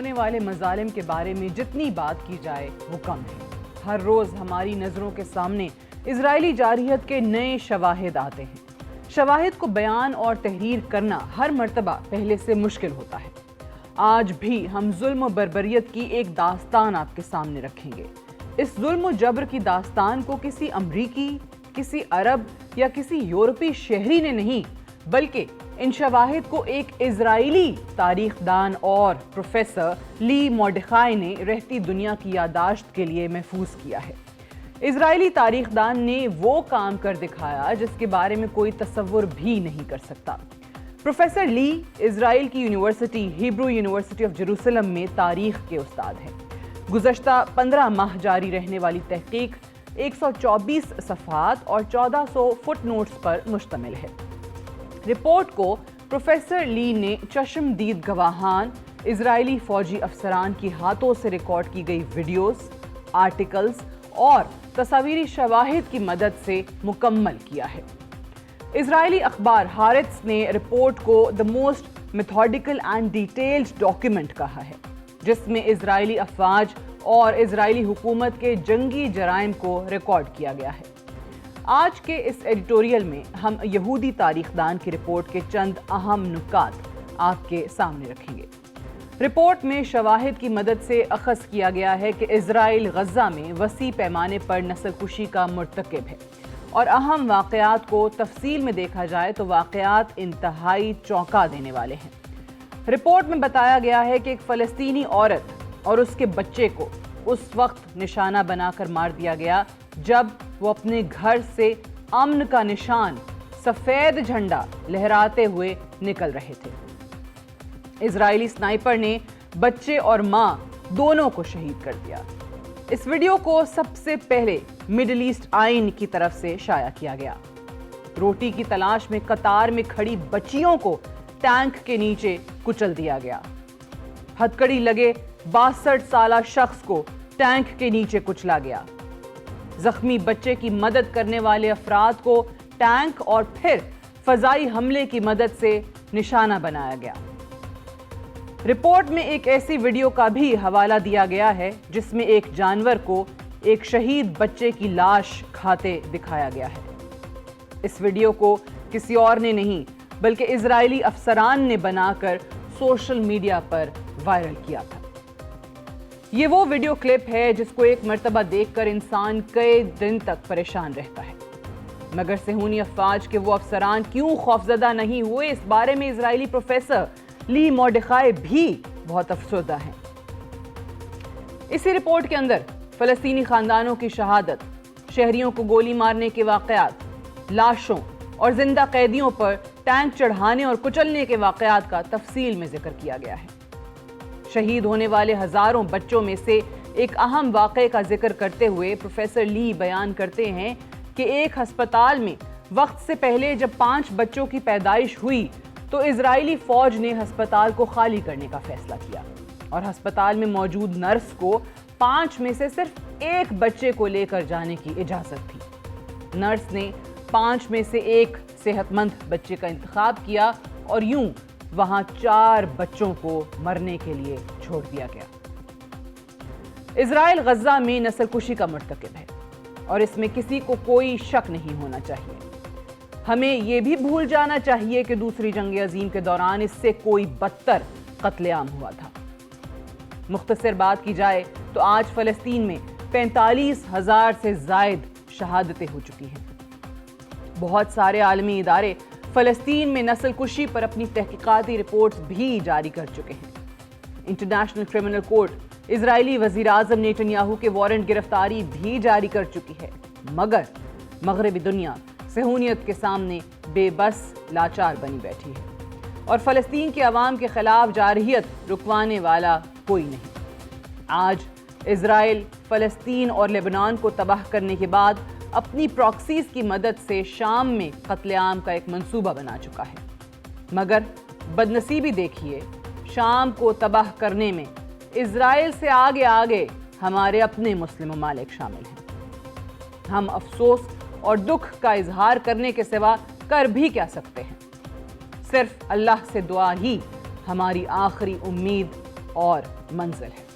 ہونے والے مظالم کے بارے میں جتنی بات کی جائے وہ کم ہے۔ ہر روز ہماری نظروں کے سامنے اسرائیلی جارحیت کے نئے شواہد آتے ہیں۔ شواہد کو بیان اور تحریر کرنا ہر مرتبہ پہلے سے مشکل ہوتا ہے۔ آج بھی ہم ظلم و بربریت کی ایک داستان آپ کے سامنے رکھیں گے۔ اس ظلم و جبر کی داستان کو کسی امریکی، کسی عرب یا کسی یورپی شہری نے نہیں، بلکہ ان شواہد کو ایک اسرائیلی تاریخ دان اور پروفیسر لی مورڈیخائی نے رہتی دنیا کی یادداشت کے لیے محفوظ کیا ہے۔ اسرائیلی تاریخ دان نے وہ کام کر دکھایا جس کے بارے میں کوئی تصور بھی نہیں کر سکتا۔ پروفیسر لی اسرائیل کی university Hebrew university of Jerusalem میں تاریخ کے استاد ہیں۔ گزشتہ 15 ماہ جاری رہنے والی تحقیق 124 صفحات اور 1400 فٹ نوٹس پر مشتمل ہے۔ رپورٹ کو پروفیسر لی نے چشم دید گواہان، اسرائیلی فوجی افسران کی ہاتھوں سے ریکارڈ کی گئی ویڈیوز، آرٹیکلز اور تصاویری شواہد کی مدد سے مکمل کیا ہے۔ اسرائیلی اخبار ہارٹس نے رپورٹ کو the most methodical and detailed document کہا ہے، جس میں اسرائیلی افواج اور اسرائیلی حکومت کے جنگی جرائم کو ریکارڈ کیا گیا ہے۔ آج کے اس ایڈیٹوریل میں ہم یہودی تاریخ دان کی رپورٹ کے چند اہم نکات آپ کے سامنے رکھیں گے۔ رپورٹ میں شواہد کی مدد سے اخذ کیا گیا ہے کہ اسرائیل غزہ میں وسیع پیمانے پر نسل کشی کا مرتکب ہے، اور اہم واقعات کو تفصیل میں دیکھا جائے تو واقعات انتہائی چونکا دینے والے ہیں۔ رپورٹ میں بتایا گیا ہے کہ ایک فلسطینی عورت اور اس کے بچے کو اس وقت نشانہ بنا کر مار دیا گیا جب وہ اپنے گھر سے امن کا نشان سفید جھنڈا لہراتے ہوئے نکل رہے تھے۔ اسرائیلی سنائپر نے بچے اور ماں دونوں کو شہید کر دیا۔ اس ویڈیو کو سب سے پہلے مڈل ایسٹ آئین کی طرف سے شائع کیا گیا۔ روٹی کی تلاش میں قطار میں کھڑی بچیوں کو ٹینک کے نیچے کچل دیا گیا۔ ہتھکڑی لگے 62 سالہ شخص کو ٹینک کے نیچے کچلا گیا۔ زخمی بچے کی مدد کرنے والے افراد کو ٹینک اور پھر فضائی حملے کی مدد سے نشانہ بنایا گیا۔ رپورٹ میں ایک ایسی ویڈیو کا بھی حوالہ دیا گیا ہے جس میں ایک جانور کو ایک شہید بچے کی لاش کھاتے دکھایا گیا ہے۔ اس ویڈیو کو کسی اور نے نہیں بلکہ اسرائیلی افسران نے بنا کر سوشل میڈیا پر وائرل کیا تھا۔ یہ وہ ویڈیو کلپ ہے جس کو ایک مرتبہ دیکھ کر انسان کئی دن تک پریشان رہتا ہے، مگر صہیونی افواج کے وہ افسران کیوں خوفزدہ نہیں ہوئے، اس بارے میں اسرائیلی پروفیسر لی مورڈیخائی بھی بہت افسردہ ہیں۔ اسی رپورٹ کے اندر فلسطینی خاندانوں کی شہادت، شہریوں کو گولی مارنے کے واقعات، لاشوں اور زندہ قیدیوں پر ٹینک چڑھانے اور کچلنے کے واقعات کا تفصیل میں ذکر کیا گیا ہے۔ شہید ہونے والے ہزاروں بچوں میں سے ایک اہم واقعے کا ذکر کرتے ہوئے پروفیسر لی بیان کرتے ہیں کہ ایک ہسپتال میں وقت سے پہلے جب 5 بچوں کی پیدائش ہوئی تو اسرائیلی فوج نے ہسپتال کو خالی کرنے کا فیصلہ کیا، اور ہسپتال میں موجود نرس کو 5 میں سے صرف ایک بچے کو لے کر جانے کی اجازت تھی۔ نرس نے 5 میں سے ایک صحت مند بچے کا انتخاب کیا اور یوں وہاں 4 بچوں کو مرنے کے لیے چھوڑ دیا گیا۔ اسرائیل غزہ میں نسل کشی کا مرتکب ہے اور اس میں کسی کو کوئی شک نہیں ہونا چاہیے۔ ہمیں یہ بھی بھول جانا چاہیے کہ دوسری جنگ عظیم کے دوران اس سے کوئی بدتر قتل عام ہوا تھا۔ مختصر بات کی جائے تو آج فلسطین میں 45,000 سے زائد شہادتیں ہو چکی ہیں۔ بہت سارے عالمی ادارے فلسطین میں نسل کشی پر اپنی تحقیقاتی رپورٹس بھی جاری کر چکے ہیں۔ انٹرنیشنل کرمنل کورٹ اسرائیلی وزیر اعظم نیتن یاہو کے وارنٹ گرفتاری بھی جاری کر چکی ہے، مگر مغربی دنیا صہیونیت کے سامنے بے بس لاچار بنی بیٹھی ہے، اور فلسطین کے عوام کے خلاف جارحیت رکوانے والا کوئی نہیں۔ آج اسرائیل فلسطین اور لبنان کو تباہ کرنے کے بعد اپنی پراکسیز کی مدد سے شام میں قتل عام کا ایک منصوبہ بنا چکا ہے، مگر بدنصیبی دیکھیے، شام کو تباہ کرنے میں اسرائیل سے آگے آگے ہمارے اپنے مسلم ممالک شامل ہیں۔ ہم افسوس اور دکھ کا اظہار کرنے کے سوا کر بھی کیا سکتے ہیں؟ صرف اللہ سے دعا ہی ہماری آخری امید اور منزل ہے۔